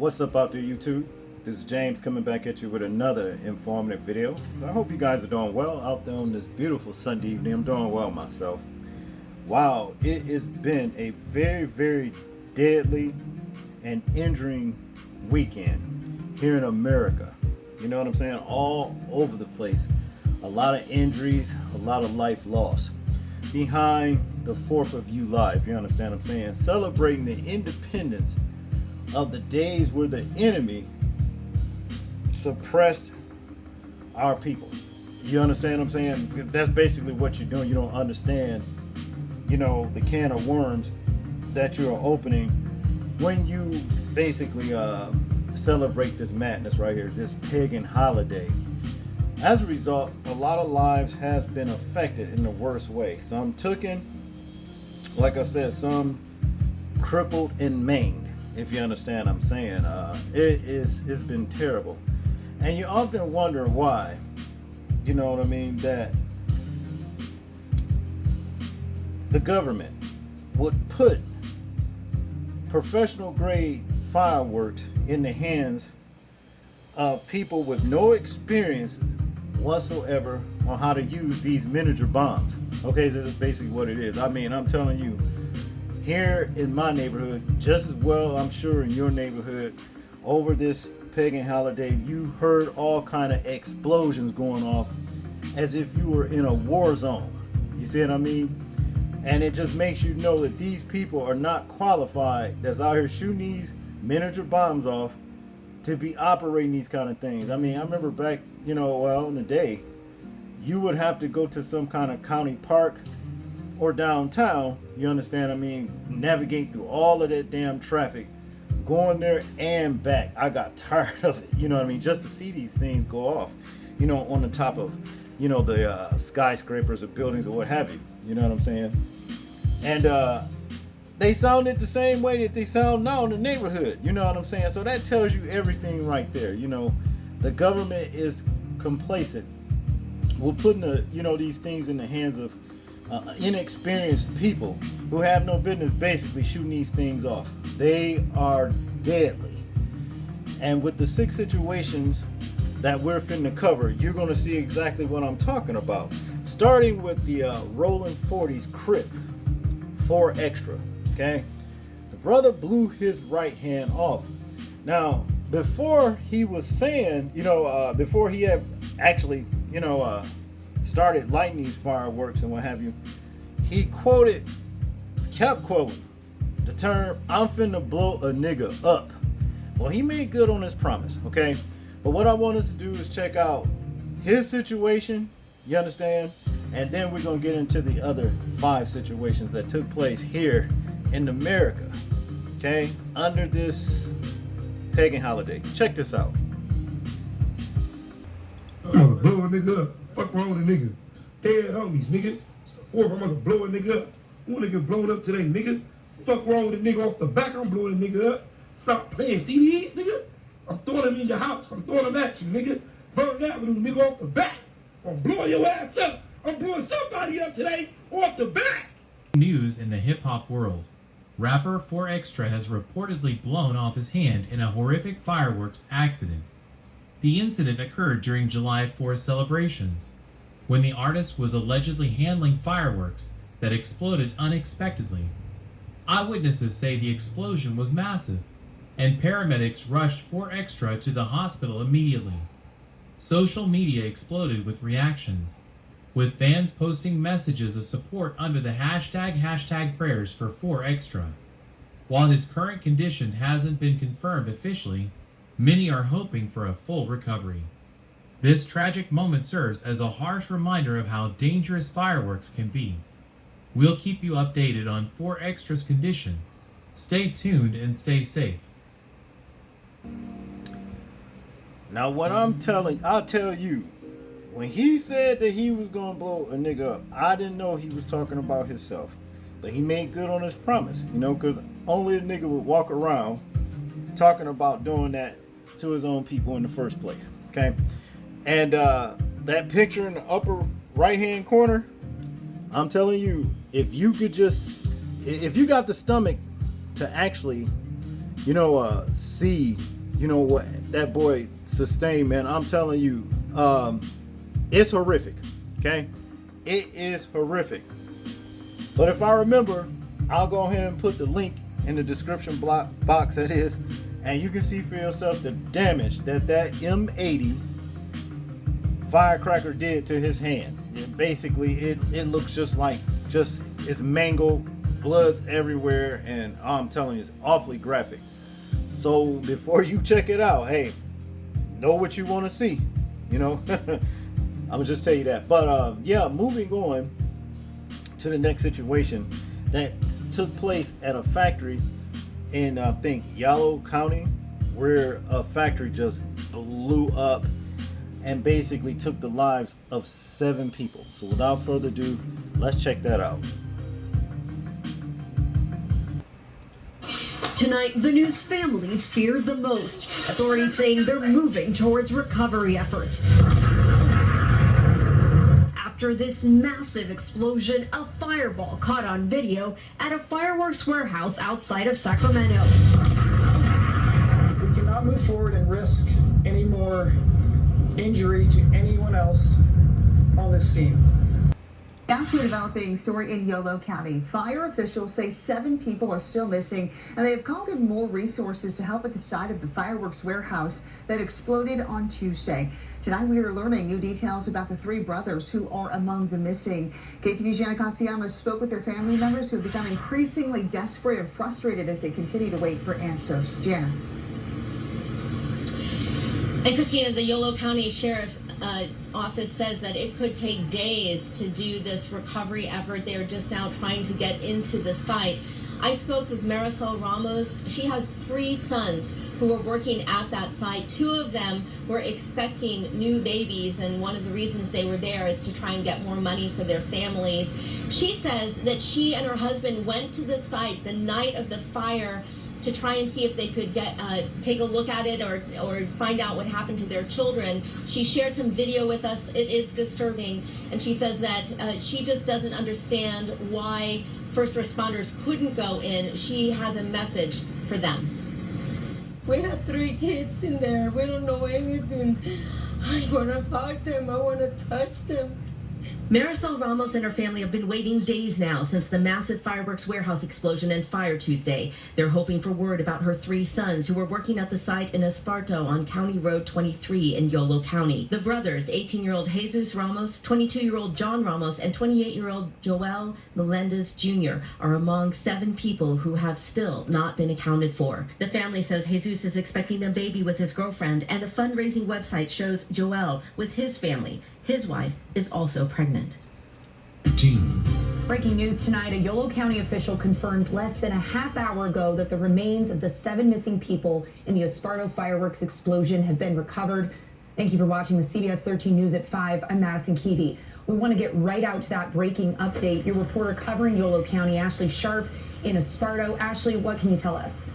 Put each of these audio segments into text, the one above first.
What's up out there, YouTube? This is James coming back at you with another informative video. I hope you guys are doing well out there on this beautiful Sunday evening. I'm doing well myself. Wow, it has been a very deadly and injuring weekend here in America. You know what I'm saying? All over the place. A lot of injuries, a lot of life lost. Behind the 4th of July, if you understand what I'm saying, celebrating the independence of the days where the enemy suppressed our people. You understand what I'm saying? That's basically what you're doing. You don't understand, the can of worms that you're opening when you basically celebrate this madness right here, this pagan holiday. As a result, a lot of lives has been affected in the worst way. Some taken, like I said, some crippled and maimed, if you understand what I'm saying. It's been terrible. And you often wonder why, you know what I mean, that the government would put professional grade fireworks in the hands of people with no experience whatsoever on how to use these miniature bombs. Okay, this is basically what it is. I mean, I'm telling you, here in my neighborhood, just as well, I'm sure in your neighborhood, over this pagan holiday, you heard all kind of explosions going off as if you were in a war zone. You see what I mean? And it just makes you know that these people are not qualified that's out here shooting these miniature bombs off to be operating these kind of things. I mean, I remember back, in the day, you would have to go to some kind of county park or downtown, you understand, navigate through all of that damn traffic, going there and back. I got tired of it, just to see these things go off, on the top of, the skyscrapers or buildings or what have you, you know what I'm saying? And they sounded the same way that they sound now in the neighborhood, you know what I'm saying? So that tells you everything right there. The government is complacent. We're putting these things in the hands of inexperienced people who have no business basically shooting these things off. They are deadly. And with the 6 situations that we're finna cover, you're gonna see exactly what I'm talking about. Starting with the Rolling 40s Crip 4 Extra. Okay, the brother blew his right hand off. Now, before he was saying, before he had actually, started lighting these fireworks and what have you, he kept quoting the term, "I'm finna blow a nigga up." Well, he made good on his promise, okay? But what I want us to do is check out his situation, you understand? And then we're gonna get into the other 5 situations that took place here in America, okay, under this pagan holiday. Check this out. I'm gonna blow a nigga up. Fuck wrong with a nigga? Dead homies, nigga. It's the 4th, I'm gonna blow a nigga up. Who nigga blown up today, nigga? Fuck wrong with a nigga off the back? I'm blowing a nigga up. Stop playing CDs, nigga. I'm throwing them in your house. I'm throwing them at you, nigga. Burn Avenue, nigga, off the back. I'm blowing your ass up. I'm blowing somebody up today off the back. News in the hip-hop world. Rapper 4 Extra has reportedly blown off his hand in a horrific fireworks accident. The incident occurred during July 4th celebrations, when the artist was allegedly handling fireworks that exploded unexpectedly. Eyewitnesses say the explosion was massive, and paramedics rushed 4 Extra to the hospital immediately. Social media exploded with reactions, with fans posting messages of support under the hashtag prayers for 4 Extra. While his current condition hasn't been confirmed officially, many are hoping for a full recovery. This tragic moment serves as a harsh reminder of how dangerous fireworks can be. We'll keep you updated on 4 Extra's condition. Stay tuned and stay safe. Now I'll tell you, when he said that he was gonna blow a nigga up, I didn't know he was talking about himself. But he made good on his promise, because only a nigga would walk around talking about doing that to his own people in the first place. Okay? And that picture in the upper right hand corner, I'm telling you, if you got the stomach to actually see, what that boy sustained, man. I'm telling you, it's horrific. Okay, it is horrific. But if I remember, I'll go ahead and put the link in the description box, that is, and you can see for yourself the damage that M80 firecracker did to his hand. Basically, it looks just it's mangled, blood's everywhere, and I'm telling you, it's awfully graphic. So before you check it out, hey, know what you want to see, I would just tell you that. But yeah, moving on to the next situation that took place at a factory in, I think, Yolo County, where a factory just blew up and basically took the lives of 7 people. So without further ado, let's check that out. Tonight, the news families feared the most. Authorities saying they're moving towards recovery efforts. After this massive explosion, a fireball caught on video at a fireworks warehouse outside of Sacramento. We cannot move forward and risk any more injury to anyone else on this scene. Now to a developing story in Yolo County. Fire officials say 7 people are still missing, and they have called in more resources to help at the site of the fireworks warehouse that exploded on Tuesday. Tonight we are learning new details about the 3 brothers who are among the missing. KTV's Jana Katsuyama spoke with their family members who have become increasingly desperate and frustrated as they continue to wait for answers. Jana. And Christina, the Yolo County Sheriff's office says that it could take days to do this recovery effort. They are just now trying to get into the site. I spoke with Marisol Ramos. She has 3 sons who are working at that site. 2 of them were expecting new babies, and one of the reasons they were there is to try and get more money for their families. She says that she and her husband went to the site the night of the fire to try and see if they could take a look at it or find out what happened to their children. She shared some video with us. It is disturbing, and she says that she just doesn't understand why first responders couldn't go in. She has a message for them. We have 3 kids in there. We don't know anything. I want to hug them. I want to touch them. Marisol Ramos and her family have been waiting days now since the massive fireworks warehouse explosion and fire Tuesday. They're hoping for word about her 3 sons who were working at the site in Esparto on County Road 23 in Yolo County. The brothers, 18-year-old Jesus Ramos, 22-year-old John Ramos, and 28-year-old Joel Melendez Jr. are among 7 people who have still not been accounted for. The family says Jesus is expecting a baby with his girlfriend, and a fundraising website shows Joel with his family. His wife is also pregnant. Breaking news tonight, a Yolo County official confirms less than a half hour ago that the remains of the 7 missing people in the Esparto fireworks explosion have been recovered. Thank you for watching the CBS 13 News at 5. I'm Madison Keevy. We want to get right out to that breaking update. Your reporter covering Yolo County, Ashley Sharp, in Esparto. Ashley, what can you tell us?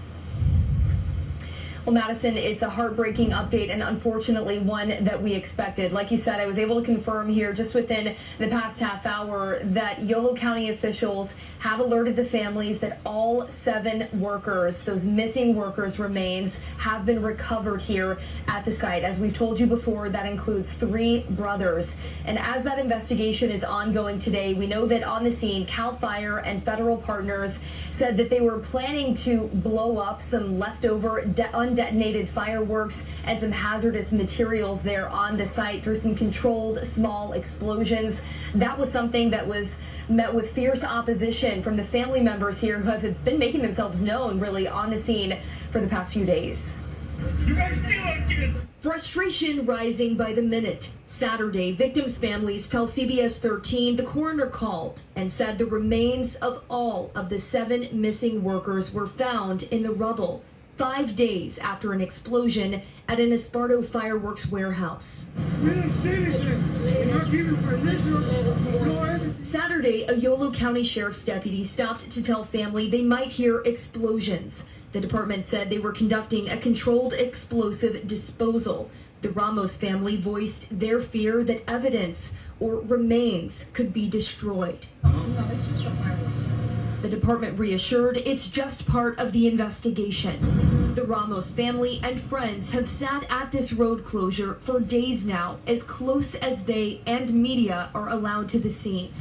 Well, Madison, it's a heartbreaking update and unfortunately one that we expected. Like you said, I was able to confirm here just within the past half hour that Yolo County officials have alerted the families that all 7 workers, those missing workers' remains, have been recovered here at the site. As we've told you before, that includes 3 brothers. And as that investigation is ongoing today, we know that on the scene, CAL FIRE and federal partners said that they were planning to blow up some leftover undetonated fireworks and some hazardous materials there on the site through some controlled small explosions. That was something that was met with fierce opposition from the family members here who have been making themselves known really on the scene for the past few days. Frustration rising by the minute. Saturday, victims' families tell CBS 13 the coroner called and said the remains of all of the 7 missing workers were found in the rubble 5 days after an explosion at an Esparto fireworks warehouse. Saturday, a Yolo County Sheriff's deputy stopped to tell family they might hear explosions. The department said they were conducting a controlled explosive disposal. The Ramos family voiced their fear that evidence or remains could be destroyed. No, it's just the fireworks. The department reassured it's just part of the investigation. The Ramos family and friends have sat at this road closure for days now, as close as they and media are allowed to the scene.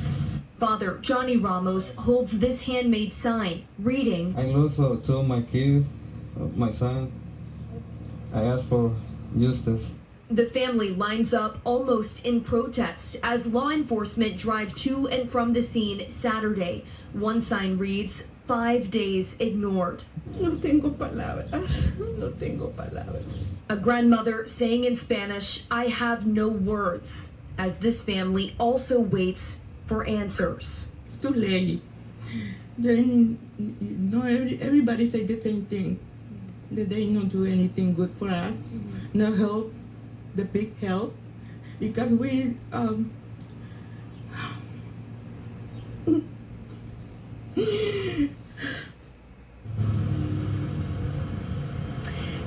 Father Johnny Ramos holds this handmade sign, reading, I also told my kid, my son, I asked for justice. The family lines up almost in protest as law enforcement drive to and from the scene Saturday. One sign reads, 5 days ignored. No tengo palabras. No tengo palabras. A grandmother saying in Spanish, I have no words, as this family also waits for answers. It's too late. Then, everybody say the same thing. That they don't do anything good for us. No help, the big help, because we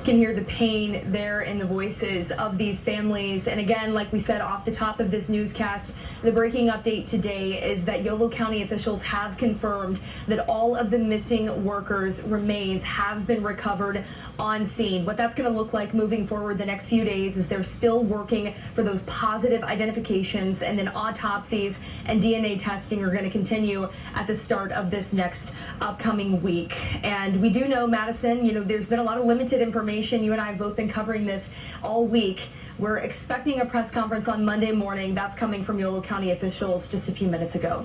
Can hear the pain there in the voices of these families. And again, like we said off the top of this newscast, the breaking update today is that Yolo County officials have confirmed that all of the missing workers' remains have been recovered on scene. What that's going to look like moving forward the next few days is they're still working for those positive identifications, and then autopsies and DNA testing are going to continue at the start of this next upcoming week. And we do know, Madison, there's been a lot of limited information. You and I have both been covering this all week. We're expecting a press conference on Monday morning. That's coming from Yolo County officials just a few minutes ago.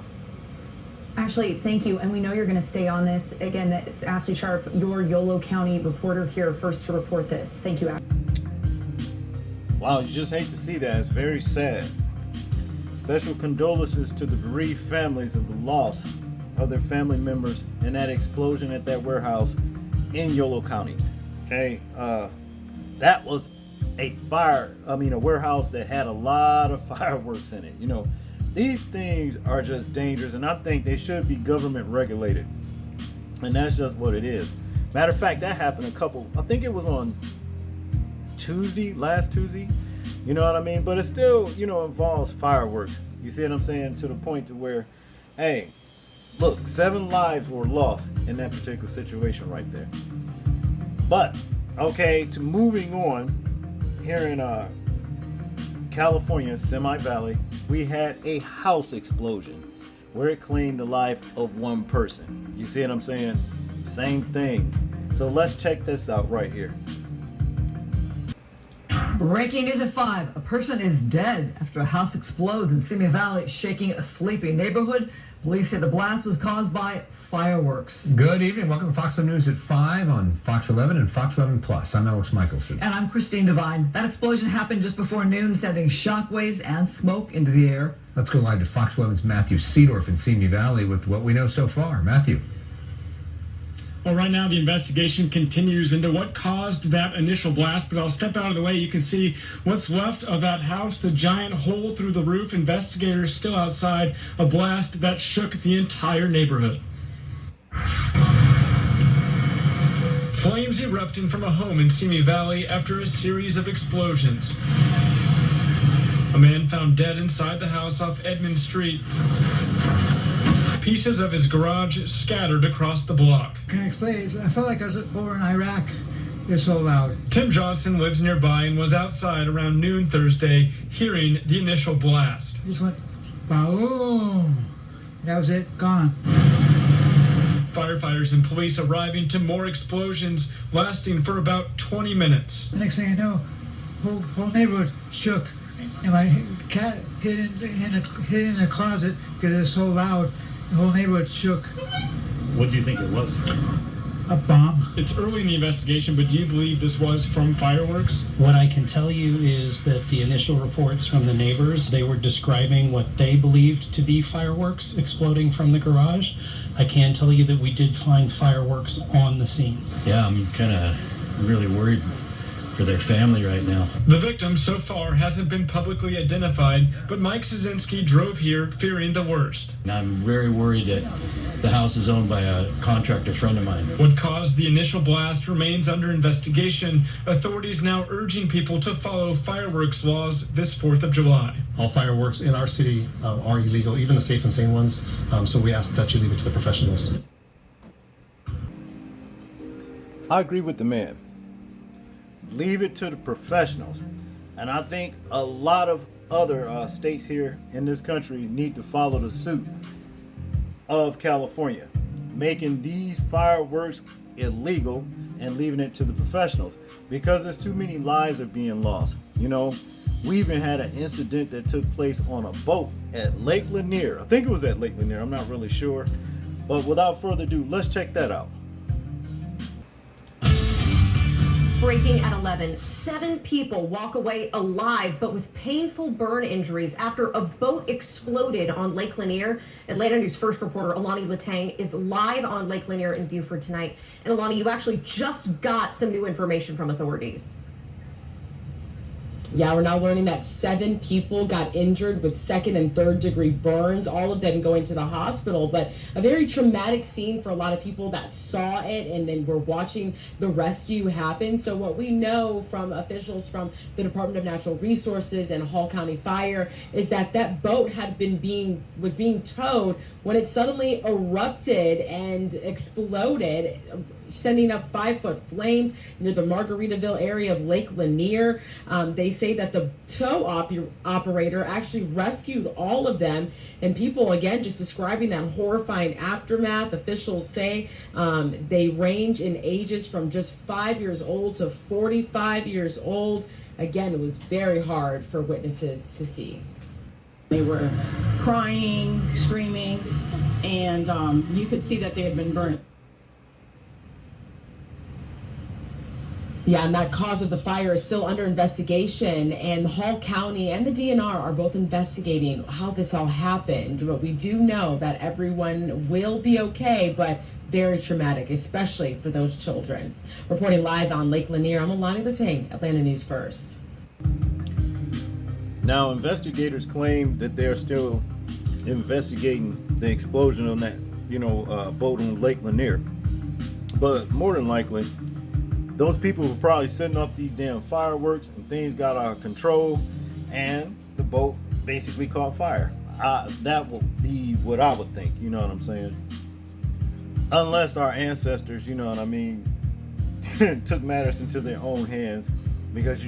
Ashley, thank you. And we know you're going to stay on this. Again, it's Ashley Sharp, your Yolo County reporter here first to report this. Thank you, Ashley. Wow, you just hate to see that. It's very sad. Special condolences to the bereaved families of the loss of their family members in that explosion at that warehouse in Yolo County. Okay, that was a warehouse that had a lot of fireworks in it. These things are just dangerous, and I think they should be government regulated. And that's just what it is. Matter of fact, that happened I think it was on last Tuesday. You know what I mean? But it still, involves fireworks. You see what I'm saying? To the point to where, hey, look, 7 lives were lost in that particular situation right there. But, okay, to moving on, here in California, Semi Valley, we had a house explosion where it claimed the life of one person. You see what I'm saying? Same thing. So let's check this out right here. Breaking news at 5. A person is dead after a house explodes in Simi Valley, shaking a sleepy neighborhood. Police say the blast was caused by fireworks. Good evening. Welcome to Fox 7 News at 5 on Fox 11 and Fox 11 Plus. I'm Alex Michelson. And I'm Christine Devine. That explosion happened just before noon, sending shockwaves and smoke into the air. Let's go live to Fox 11's Matthew Seedorf in Simi Valley with what we know so far. Matthew. Well, right now the investigation continues into what caused that initial blast, but I'll step out of the way. You can see what's left of that house, the giant hole through the roof. Investigators still outside, a blast that shook the entire neighborhood. Flames erupting from a home in Simi Valley after a series of explosions. A man found dead inside the house off Edmond Street. Pieces of his garage scattered across the block. Can I explain? I felt like I was over in Iraq. It's so loud. Tim Johnson lives nearby and was outside around noon Thursday, hearing the initial blast. It just went boom. That was it. Gone. Firefighters and police arriving to more explosions, lasting for about 20 minutes. The next thing I know, whole neighborhood shook, and my cat hid in a closet because it was so loud. The whole neighborhood shook. What do you think it was? A bomb. It's early in the investigation, but do you believe this was from fireworks? What I can tell you is that the initial reports from the neighbors, they were describing what they believed to be fireworks exploding from the garage. I can tell you that we did find fireworks on the scene. Yeah, I'm kind of really worried for their family right now. The victim so far hasn't been publicly identified, but Mike Szynski drove here fearing the worst. And I'm very worried that the house is owned by a contractor friend of mine. What caused the initial blast remains under investigation. Authorities now urging people to follow fireworks laws this 4th of July. All fireworks in our city are illegal, even the safe and sane ones, so we ask that you leave it to the professionals. I agree with the man. Leave it to the professionals. And I think a lot of other states here in this country need to follow the suit of California, making these fireworks illegal and leaving it to the professionals, because there's too many lives are being lost. You know, we even had an incident that took place on a boat at Lake Lanier. I think it was at Lake Lanier, I'm not really sure. But without further ado, let's check that out. Breaking at 11, 7 people walk away alive but with painful burn injuries after a boat exploded on Lake Lanier. Atlanta News First reporter Alani Latang is live on Lake Lanier in Beaufort tonight. And Alani, you actually just got some new information from authorities. Yeah, we're now learning that 7 people got injured with 2nd and 3rd degree burns, all of them going to the hospital. But a very traumatic scene for a lot of people that saw it and then were watching the rescue happen. So what we know from officials from the Department of Natural Resources and Hall County Fire is that that boat was being towed when it suddenly erupted and exploded, sending up 5-foot flames near the Margaritaville area of Lake Lanier. They say that the tow operator actually rescued all of them, and people, again, just describing that horrifying aftermath. Officials say they range in ages from just 5 years old to 45 years old. Again, it was very hard for witnesses to see. They were crying, screaming, and you could see that they had been burnt. Yeah, and that cause of the fire is still under investigation, and Hall County and the DNR are both investigating how this all happened. But we do know that everyone will be okay, but very traumatic, especially for those children. Reporting live on Lake Lanier, I'm Alani Latang, Atlanta News First. Now, investigators claim that they're still investigating the explosion on that, boat on Lake Lanier. But more than likely, those people were probably setting off these damn fireworks and things got out of control and the boat basically caught fire. That would be what I would think, you know what I'm saying? Unless our ancestors, you know what I mean, took matters into their own hands, because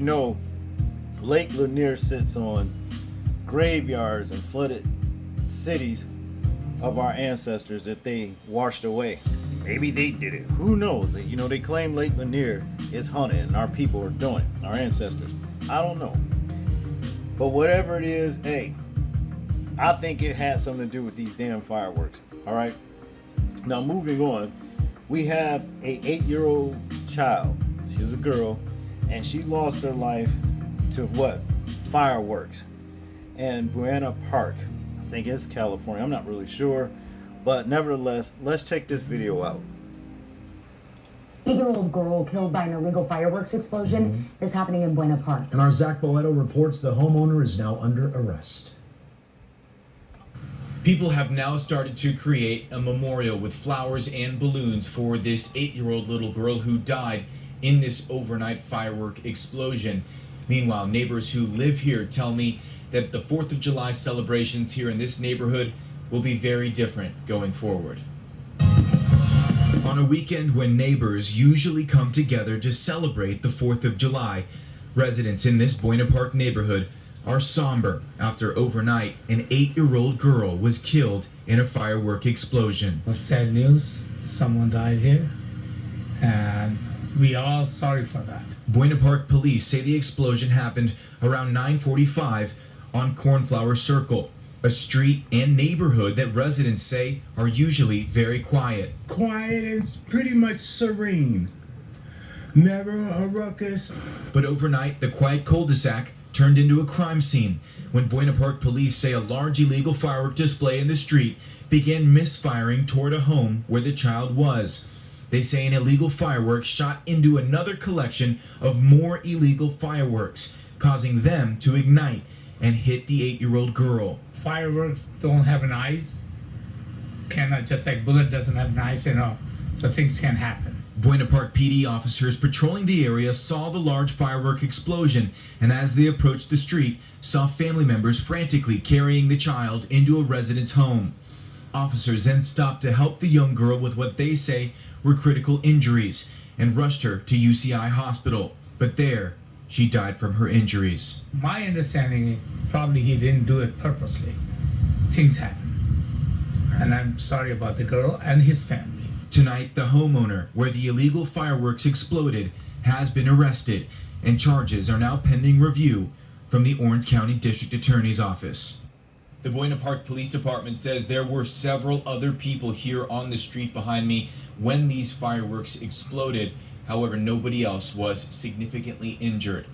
Lake Lanier sits on graveyards and flooded cities of our ancestors that they washed away. Maybe they did it. Who knows? They claim Lake Lanier is haunted and our people are doing it, our ancestors. I don't know. But whatever it is, hey, I think it had something to do with these damn fireworks. All right. Now, moving on, we have a 8-year-old child. She was a girl, and she lost her life to what? Fireworks. And Buena Park. I think it's California. I'm not really sure. But nevertheless, let's check this video out. 8-year-old girl killed by an illegal fireworks explosion. This happening in Buena Park. And our Zach Boeto reports the homeowner is now under arrest. People have now started to create a memorial with flowers and balloons for this 8-year-old little girl who died in this overnight firework explosion. Meanwhile, neighbors who live here tell me that the 4th of July celebrations here in this neighborhood will be very different going forward. On a weekend when neighbors usually come together to celebrate the 4th of July, residents in this Buena Park neighborhood are somber after overnight an 8-year-old girl was killed in a firework explosion. Sad news, someone died here, and we are all sorry for that. Buena Park police say the explosion happened around 9:45 on Cornflower Circle, a street and neighborhood that residents say are usually very quiet. Quiet and pretty much serene. Never a ruckus. But overnight, the quiet cul-de-sac turned into a crime scene when Buena Park police say a large illegal firework display in the street began misfiring toward a home where the child was. They say an illegal firework shot into another collection of more illegal fireworks, causing them to ignite and hit the 8-year-old girl. Fireworks don't have an eyes. Cannot, just like bullet doesn't have an eyes, so things can happen. Buena Park PD officers patrolling the area saw the large firework explosion, and as they approached the street, saw family members frantically carrying the child into a resident's home. Officers then stopped to help the young girl with what they say were critical injuries, and rushed her to UCI hospital. But there, she died from her injuries. My understanding is probably he didn't do it purposely. Things happen. And I'm sorry about the girl and his family. Tonight, the homeowner where the illegal fireworks exploded has been arrested, and charges are now pending review from the Orange County District Attorney's Office. The Buena Park Police Department says there were several other people here on the street behind me when these fireworks exploded. However, nobody else was significantly injured.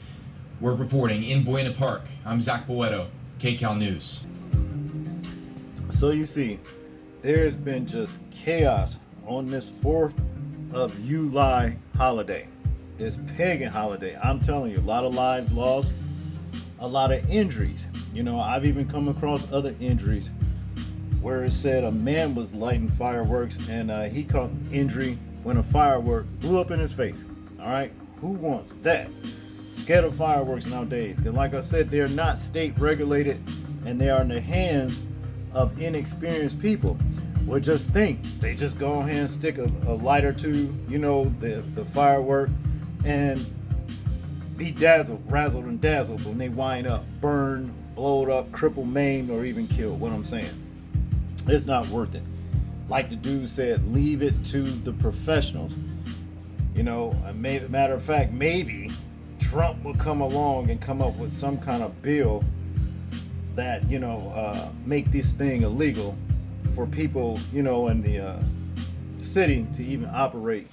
We're reporting in Buena Park. I'm Zach Boeto, KCAL News. So you see, there's been just chaos on this 4th of July holiday, this pagan holiday. I'm telling you, a lot of lives lost, a lot of injuries. You know, I've even come across other injuries where it said a man was lighting fireworks and he caught an injury when a firework blew up in his face. All right, who wants that? Scared of fireworks nowadays, because like I said, they're not state regulated and they are in the hands of inexperienced people. Well, just think, they just go ahead and stick a lighter to, you know, the firework and be dazzled, razzled and dazzled when they wind up burned, blowed up, crippled, maimed, or even killed. What I'm saying, it's not worth it. Like the dude said, leave it to the professionals. You know, matter of fact, maybe Trump will come along and come up with some kind of bill that, you know, make this thing illegal for people, you know, in the city to even operate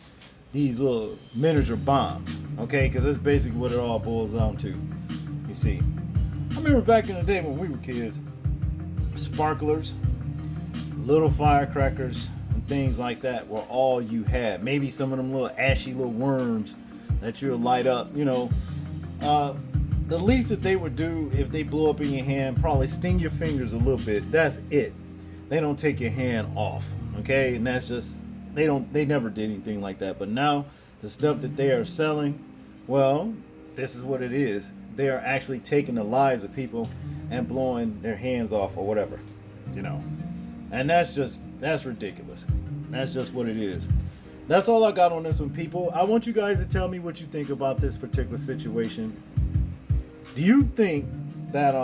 these little miniature bombs. Okay, because that's basically what it all boils down to. You see, I remember back in the day when we were kids, sparklers, little firecrackers, and things like that were all you had. Maybe some of them little ashy little worms that you'll light up. You know, the least that they would do if they blew up in your hand, probably sting your fingers a little bit. That's it. They don't take your hand off. Okay, and that's just, they never did anything like that. But now the stuff that they are selling, well, this is what it is. They are actually taking the lives of people and blowing their hands off or whatever, you know. And that's ridiculous. That's just what it is. That's all I got on this one, people. I want you guys to tell me what you think about this particular situation. Do you think that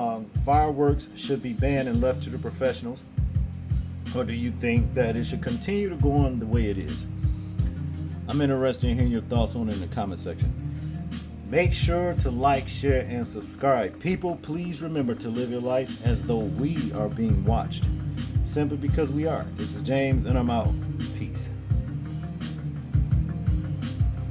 fireworks should be banned and left to the professionals? Or do you think that it should continue to go on the way it is? I'm interested in hearing your thoughts on it in the comment section. Make sure to like, share, and subscribe. People, please remember to live your life as though we are being watched. Simply because we are. This is James, and I'm out. Peace.